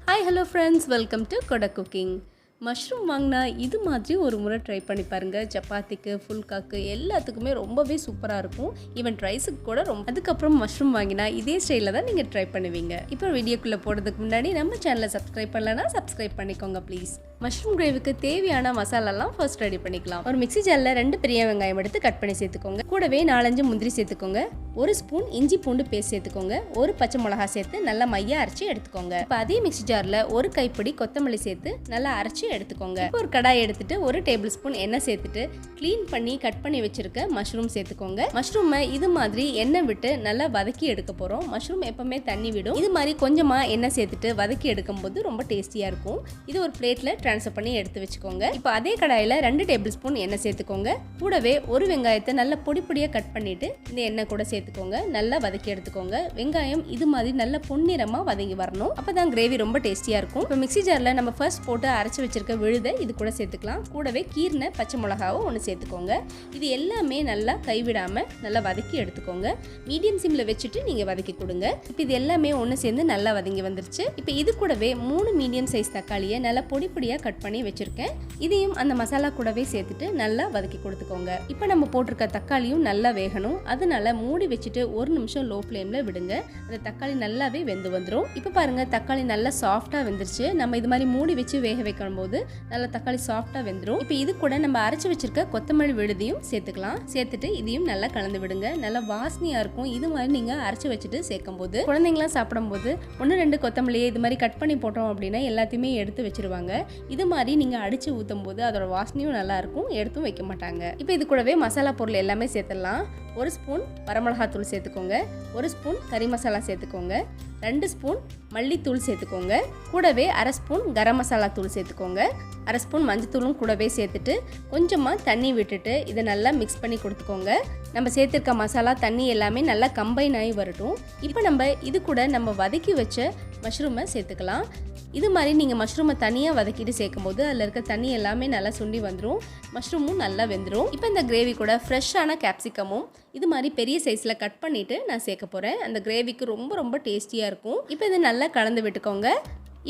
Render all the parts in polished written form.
Hi hello friends, welcome to Kodak cooking. Mushroom வாங்கினா இது மாதிரி ஒரு முறை ட்ரை பண்ணி பாருங்கள். சப்பாத்திக்கு ஃபுல்காக்கு எல்லாத்துக்குமே ரொம்பவே சூப்பராக இருக்கும். ஈவன் ரைஸுக்கு கூட அதுக்கப்புறம் மஷ்ரூம் வாங்கினா இதே ஸ்டைலில் தான் நீங்கள் ட்ரை பண்ணுவீங்க. இப்போ வீடியோக்குள்ளே போகிறதுக்கு முன்னாடி நம்ம சேனலை சப்ஸ்கிரைப் பண்ணலன்னா சப்ஸ்கிரைப் பண்ணிக்கோங்க ப்ளீஸ். மஷ்ரூம் கிரேவிக்கு தேவையான மசாலாலாம் ஃபர்ஸ்ட் ரெடி பண்ணிக்கலாம். ஒரு மிக்ஸி ஜாரில் 2 பெரிய வெங்காயம் எடுத்து கட் பண்ணி சேர்த்துக்கோங்க. கூடவே 4-5 முந்திரி சேர்த்துக்கோங்க. 1 ஸ்பூன் இஞ்சி பூண்டு பேஸ்ட் சேர்த்துக்கோங்க. 1 பச்சை மிளகா சேர்த்து நல்லா மையா அரைச்சி எடுத்துக்கோங்க. இப்போ அதே மிக்ஸி ஜாரில் 1 கைப்பிடி கொத்தமல்லி சேர்த்து நல்லா அரைச்சி எடுத்துக்கோங்க. இப்போ ஒரு கடாய் எடுத்துட்டு 1 டேபிள் ஸ்பூன் எண்ணெய் சேர்த்துட்டு க்ளீன் பண்ணி கட் பண்ணி வச்சிருக்க மஷ்ரூம் சேர்த்துக்கோங்க. மஷ்ரூமை இது மாதிரி எண்ணெய் விட்டு நல்லா வதக்கி எடுக்க போறோம். மஷ்ரூம் எப்பவுமே தண்ணி விடும். இது மாதிரி கொஞ்சமா எண்ணெய் சேர்த்துட்டு வதக்கி எடுக்கும்போது ரொம்ப டேஸ்டியா இருக்கும். இது ஒரு பிளேட்ல ட்ரான்ஸ்ஃபர் பண்ணி எடுத்து வச்சுக்கோங்க. இப்போ அதே கடாயில 2 டேபிள் ஸ்பூன் எண்ணெய் சேர்த்துக்கோங்க. கூடவே ஒரு வெங்காயத்தை நல்லா பொடி பொடியா கட் பண்ணிட்டு இந்த எண்ணெய் கூட சேர்த்துக்கோங்க. நல்லா வதக்கி எடுத்துக்கோங்க. வெங்காயம் இது மாதிரி நல்ல பொன்னிறமா வதங்கி வரணும். அப்பதான் கிரேவி ரொம்ப டேஸ்டியா இருக்கும். இப்போ மிக்ஸி ஜார்ல நம்ம ஃபர்ஸ்ட் போட்டு அரைச்சு வச்சிருக்க விழுதை இது கூட சேர்த்துக்கலாம். கூடவே கீர்ன பச்சை மிளகாவை 1 சேர்த்துக்கோங்க. இது எல்லாமே நல்லா கைவிடாம நல்லா வதக்கி எடுத்துக்கோங்க. மீடியம் சிம்ல வச்சுட்டு நீங்க வதக்கி கொடுங்க. இப்போ இது எல்லாமே ஒன்று சேர்ந்து நல்லா வதங்கி வந்துருச்சு. இப்போ இது கூடவே 3 மீடியம் சைஸ் தக்காளியை நல்லா பொடி பொடியா கட் பண்ணி வச்சிருக்கேன். இதையும் அந்த மசாலா கூடவே சேர்த்துட்டு நல்லா வதக்கி கொடுத்துக்கோங்க. இப்போ நம்ம போட்டிருக்க தக்காளியும் நல்லா வேகணும். அதனால மூடி வச்சுட்டு 1 நிமிஷம் லோ ஃப்ளேம்ல விடுங்க. அந்த தக்காளி நல்லாவே வெந்து வந்துடும். இப்போ பாருங்க தக்காளி நல்லா சாஃப்டா வெந்துருச்சு. நம்ம இது மாதிரி மூடி வச்சு வேக வைக்கும் போது நல்லா தக்காளி சாஃப்டா வெந்துடும். இப்போ இது கூட நம்ம அரைச்சு வச்சிருக்க கொத்தமல்லி விழுதையும் சேர்த்துக்கலாம். சேர்த்துட்டு இதையும் நல்லா கலந்து விடுங்க. நல்லா வாசனையா இருக்கும். இது மாதிரி நீங்க அரைச்சு வச்சுட்டு சேர்க்கும் போது குழந்தைங்களாம் சாப்பிடும்போது 1-2 கொத்தமல்லியை இது மாதிரி கட் பண்ணி போட்டோம் அப்படின்னா எல்லாத்தையுமே எடுத்து வச்சிருவாங்க. இது மாதிரி நீங்க அடிச்சு ஊத்தும் போது அதோட வாசனையும் நல்லா இருக்கும். எடுத்தும் வைக்க மாட்டாங்க. இப்போ இது கூடவே மசாலா பொருள் எல்லாமே சேர்த்துடலாம். 1 ஸ்பூன் வரமிளகாத்தூள் சேர்த்துக்கோங்க. 1 ஸ்பூன் கறி மசாலா சேர்த்துக்கோங்க. 2 ஸ்பூன் மல்லித்தூள் சேர்த்துக்கோங்க. கூடவே 1/2 ஸ்பூன் கரம் மசாலா தூள் சேர்த்துக்கோங்க. 1/2 ஸ்பூன் மஞ்சத்தூளும் கூடவே சேர்த்துட்டு கொஞ்சமாக தண்ணி விட்டுட்டு இதை நல்லா மிக்ஸ் பண்ணி கொடுத்துக்கோங்க. நம்ம சேர்த்துருக்க மசாலா தண்ணி எல்லாமே நல்லா கம்பைன் ஆகி வரட்டும். இப்போ நம்ம இது கூட நம்ம வதக்கி வச்ச மஷ்ரூமை சேர்த்துக்கலாம். இது மாதிரி நீங்கள் மஷ்ரூமை தனியாக வதக்கிட்டு சேர்க்கும் போது அதில் இருக்க தண்ணி எல்லாமே நல்லா சுண்டி வந்துடும். மஷ்ரூமும் நல்லா வெந்துடும். இப்போ இந்த கிரேவி கூட ஃப்ரெஷ்ஷான கேப்சிகமும் இது மாதிரி பெரிய சைஸில் கட் பண்ணிவிட்டு நான் சேர்க்க போகிறேன். அந்த கிரேவிக்கு ரொம்ப ரொம்ப டேஸ்டியாக இருக்கும். இப்போ இதை நல்லா கலந்து விட்டுக்கோங்க.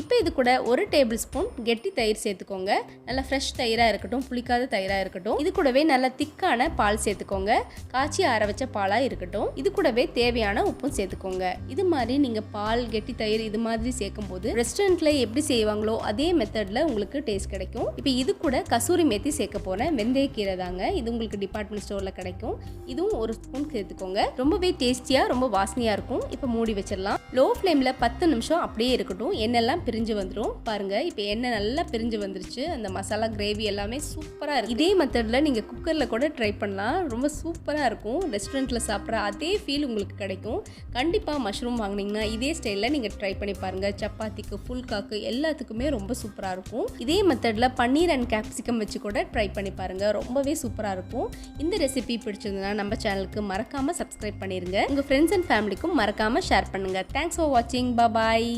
இப்போ இது கூட 1 டேபிள் ஸ்பூன் கெட்டி தயிர் சேர்த்துக்கோங்க. நல்லா ஃப்ரெஷ் தயிராக இருக்கட்டும், புளிக்காத தயிராக இருக்கட்டும். இது கூடவே நல்லா திக்கான பால் சேர்த்துக்கோங்க. காய்ச்சி ஆற வச்ச பாலாக இருக்கட்டும். இது கூடவே தேவையான உப்பும் சேர்த்துக்கோங்க. இது மாதிரி நீங்கள் பால் கெட்டி தயிர் இது மாதிரி சேர்க்கும் போது ரெஸ்டாரண்ட்ல எப்படி செய்வாங்களோ அதே மெத்தடில் உங்களுக்கு டேஸ்ட் கிடைக்கும். இப்போ இது கூட கசூரி மேத்தி சேர்க்க போகிறேன். வெந்தயக்கீரை தாங்க. இது உங்களுக்கு டிபார்ட்மெண்ட் ஸ்டோரில் கிடைக்கும். இதுவும் 1 ஸ்பூன் சேர்த்துக்கோங்க. ரொம்பவே டேஸ்டியாக ரொம்ப வாசனையாக இருக்கும். இப்போ மூடி வச்சிடலாம். லோ ஃப்ளேமில் 10 நிமிஷம் அப்படியே இருக்கட்டும். எண்ணெய்லாம் பிரிஞ்சு வந்துடும். பாருங்க இப்போ எண்ணெய் நல்லா பிரிஞ்சு வந்துருச்சு. அந்த மசாலா கிரேவி எல்லாமே சூப்பராக இருக்கு. இதே மெத்தடில் நீங்கள் குக்கரில் கூட ட்ரை பண்ணலாம். ரொம்ப சூப்பராக இருக்கும். ரெஸ்டாரண்ட்டில் சாப்பிட்ற அதே ஃபீல் உங்களுக்கு கிடைக்கும். கண்டிப்பாக மஷ்ரூம் வாங்கினீங்கன்னா இதே ஸ்டைலில் நீங்கள் ட்ரை பண்ணி பாருங்கள். சப்பாத்திக்கு ஃபுல்காக்கு எல்லாத்துக்குமே ரொம்ப சூப்பராக இருக்கும். இதே மெத்தடில் பன்னீர் அண்ட் கேப்சிகம் வச்சு கூட ட்ரை பண்ணி பாருங்கள். ரொம்பவே சூப்பராக இருக்கும். இந்த ரெசிபி பிடிச்சிருந்ததுன்னா நம்ம சேனலுக்கு மறக்காமல் சப்ஸ்கிரைப் பண்ணிடுங்க. உங்கள் ஃப்ரெண்ட்ஸ் அண்ட் ஃபேமிலிக்கும் மறக்காமல் ஷேர் பண்ணுங்கள். தேங்க்ஸ் ஃபார் வாட்சிங். பாய்.